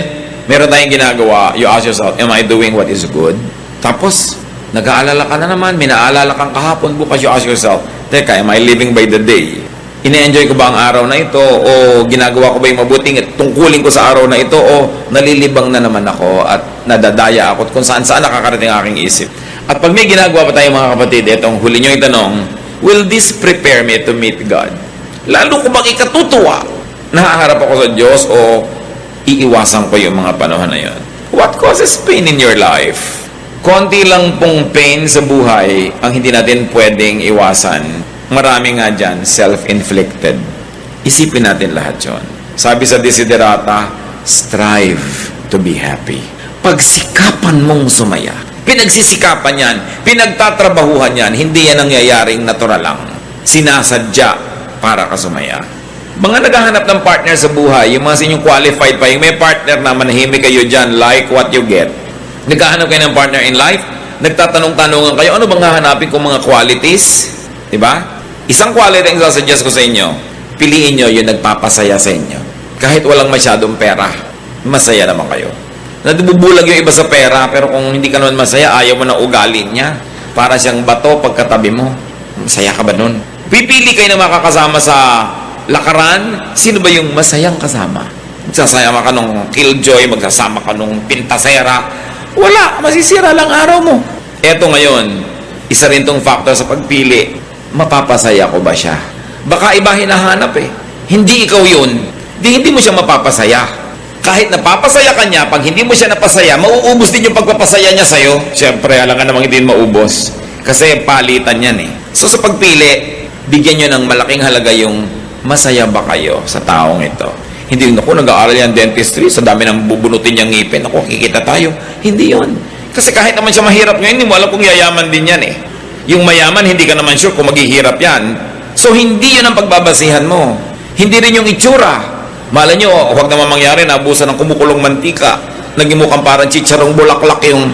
meron tayong ginagawa, you ask yourself, am I doing what is good? Tapos, nag-aalala ka na naman, may naalala kang kahapon, bukas you ask yourself, teka, am I living by the day? Ine-enjoy ko ba ang araw na ito o ginagawa ko ba yung mabuting at tungkulin ko sa araw na ito o nalilibang na naman ako at nadadaya ako at kung saan-saan nakakarating aking isip. At pag may ginagawa pa tayo mga kapatid, itong huli nyo itanong, will this prepare me to meet God? Lalo ko bang ikatutuwa nakaharap ako sa Diyos o iiwasan ko yung mga panahon na yun? What causes pain in your life? Konti lang pong pain sa buhay ang hindi natin pwedeng iwasan. Marami nga dyan, self-inflicted. Isipin natin lahat yun. Sabi sa Desiderata, strive to be happy. Pagsikapan mong sumaya. Pinagsisikapan yan, pinagtatrabahuhan yan, hindi yan nangyayaring natural lang. Sinasadya para ka sumaya. Mga naghahanap ng partner sa buhay, yung mga sa inyong qualified pa, yung may partner na manahimik kayo dyan, like what you get. Naghahanap kayo ng partner in life, nagtatanong-tanongan kayo, ano bang hahanapin kong mga qualities? Diba? Isang quality ang sasuggest ko sa inyo, piliin nyo yung nagpapasaya sa inyo. Kahit walang masyadong pera, masaya naman kayo. Nabubulag yung iba sa pera, pero kung hindi ka naman masaya, ayaw mo na ugali niya. Para siyang bato pagkatabi mo. Masaya ka ba nun? Pipili kayo na makakasama sa lakaran, sino ba yung masayang kasama? Magsasama ka nung killjoy, magsasama ka nung pintasera. Wala, masisira lang araw mo. Eto ngayon, isa rin tong factor sa pagpili. Mapapasaya ko ba siya? Baka iba hinahanap eh. Hindi ikaw yun. Hindi mo siya mapapasaya. Kahit napapasaya ka niya, pag hindi mo siya napasaya, mauubos din yung pagpapasaya niya sa'yo. Siyempre, alangan namang hindi maubos. Kasi palitan yan eh. So sa pagpili, bigyan nyo ng malaking halaga yung masaya ba kayo sa taong ito. Hindi yung, nag-aaral yan dentistry, sa dami ng bubunutin niyang ngipin, kikita tayo. Hindi yun. Kasi kahit naman siya mahirap ngayon, hindi mo alam kung yayaman din yan eh. Yung mayaman, hindi ka naman sure kung maghihirap yan. So, hindi yun ang pagbabasihan mo. Hindi rin yung itsura. Mala nyo, huwag naman mangyari, naabusan ng kumukulong mantika. Naging mukhang parang chicharong bulaklak yung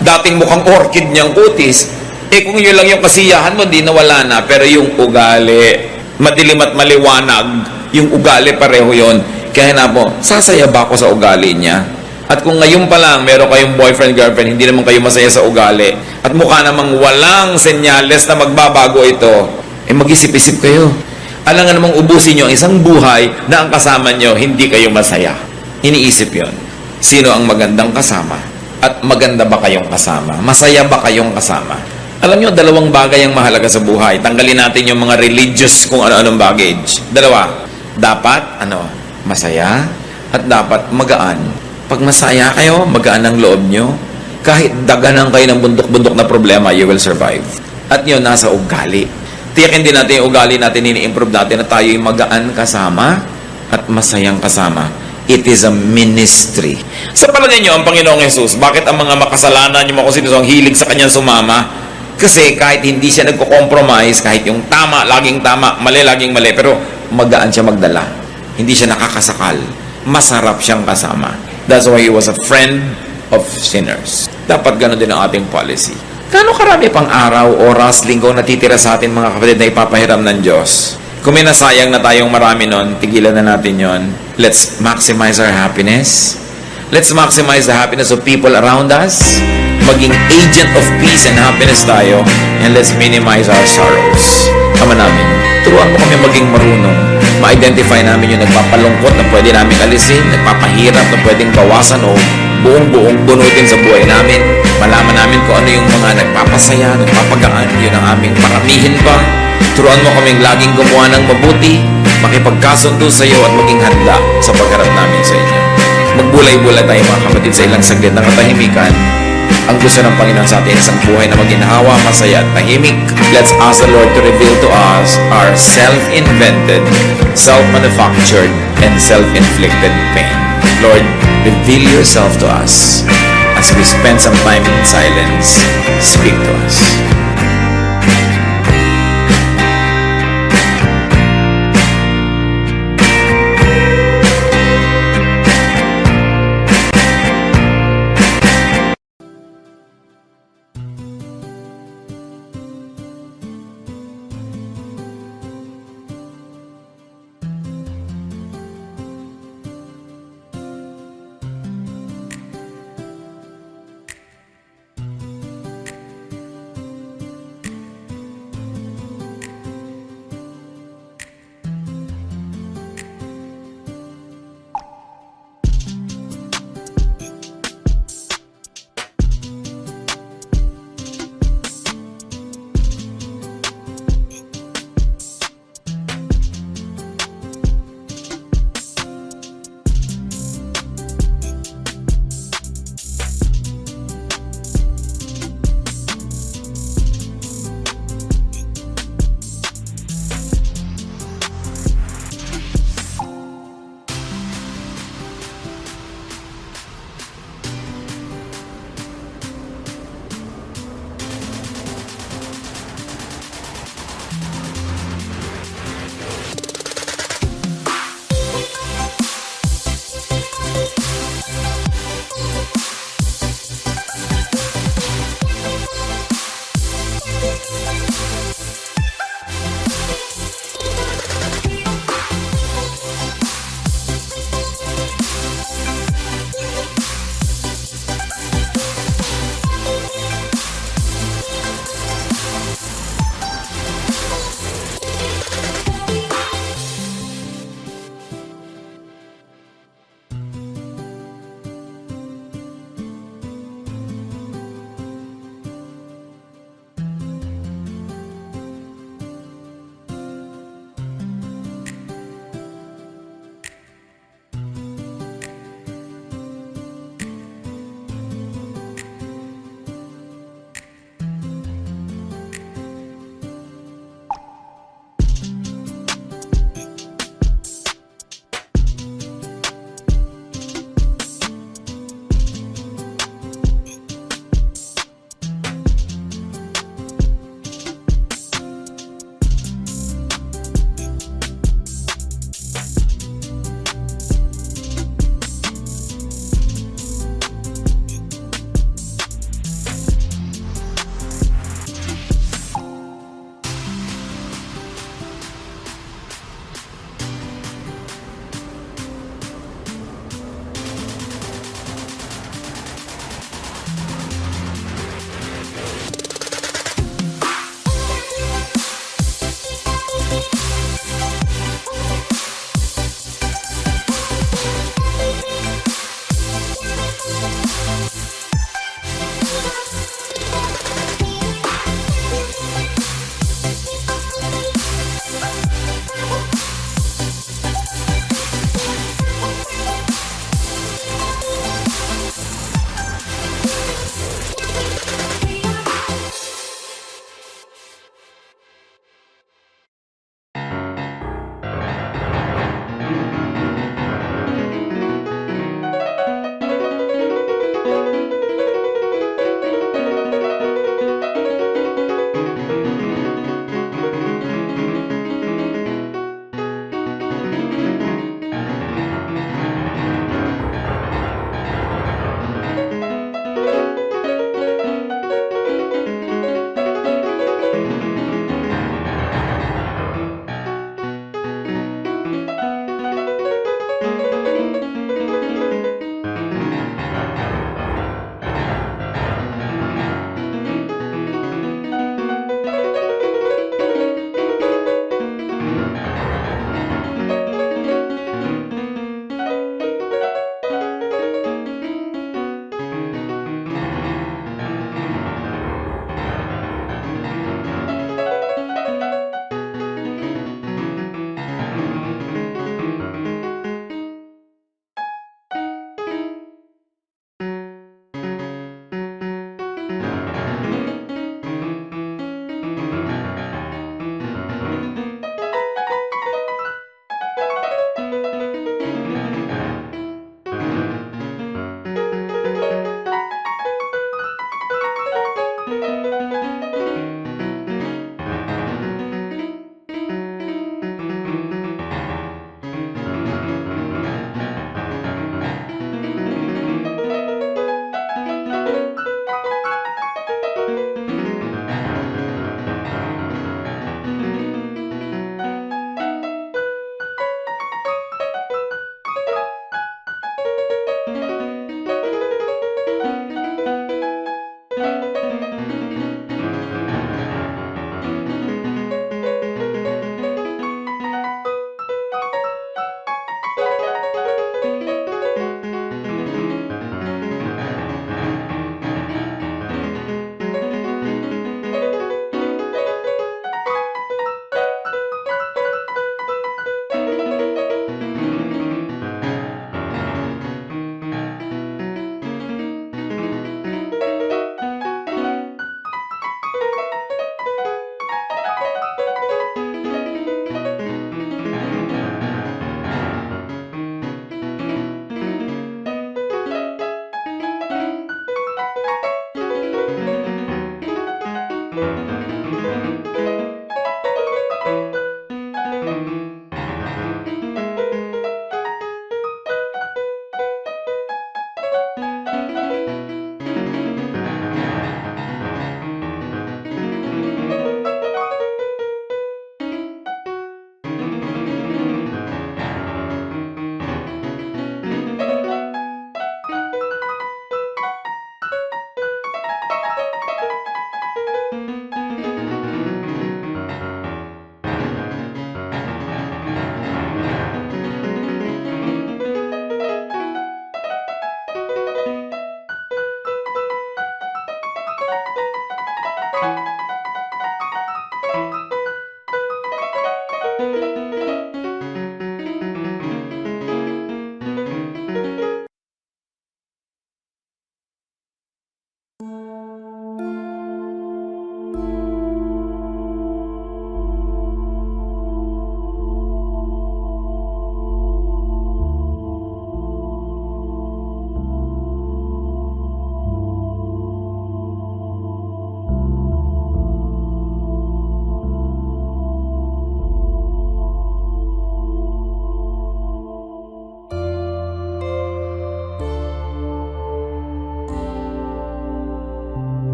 dating mukhang orchid niyang kutis. Eh, kung yun lang yung kasiyahan mo, di nawala na. Pero yung ugali, madilim at maliwanag, yung ugali pareho yun. Kaya na po, sasaya ba ako sa ugali niya? At kung ngayon pa lang, meron kayong boyfriend, girlfriend, hindi naman kayo masaya sa ugali, at mukha namang walang senyales na magbabago ito, eh mag-isip-isip kayo. Alangan namang ubusin nyo ang isang buhay na ang kasama nyo, hindi kayo masaya. Iniisip yon. Sino ang magandang kasama? At maganda ba kayong kasama? Masaya ba kayong kasama? Alam nyo, 2 bagay ang mahalaga sa buhay. Tanggalin natin yung mga religious kung ano-anong baggage. 2. Dapat, masaya at dapat magaan. Pag masaya kayo, magaan ang loob nyo, kahit daganan kayo ng bundok-bundok na problema, you will survive. At yun, nasa ugali. Tiyakin din natin yung ugali natin, ini-improve natin na tayo yung magaan kasama at masayang kasama. It is a ministry. Sa palagay niyo, ang Panginoong Jesus, bakit ang mga makasalanan, yung mga kung sino ang hilig sa kanyang sumama? Kasi kahit hindi siya nagko-compromise, kahit yung tama, laging tama, mali, laging mali, pero magaan siya magdala. Hindi siya nakakasakal. Masarap siyang kasama. That's why he was a friend of sinners. Dapat gano'n din ang ating policy. Kano karami pang araw, oras, linggo natitira sa atin mga kapatid na ipapahiram ng Diyos? Kung may nasayang na tayong marami nun, tigilan na natin yon. Let's maximize our happiness. Let's maximize the happiness of people around us. Maging agent of peace and happiness tayo. And let's minimize our sorrows. Kama namin, turuan mo kami maging marunong. Ma-identify namin yung nagpapalungkot na pwede namin alisin, nagpapahirap na pwedeng bawasan o buong-buong bunutin sa buhay namin. Malaman namin kung ano yung mga nagpapasaya, nagpapagaan, yun ang aming paramihin pa. Turuan mo kaming laging gumawa ng mabuti, makipagkasundo sa iyo at maging handa sa pagharap namin sa inyo. Magbulay-bulay tayo mga kapatid sa ilang saglit ng katahimikan. Ang gusto ng Panginoon sa atin isang buhay na maginhawa, masaya at tahimik. Let's ask the Lord to reveal to us our self-invented, self-manufactured, and self-inflicted pain. Lord, reveal yourself to us as we spend some time in silence. Speak to us.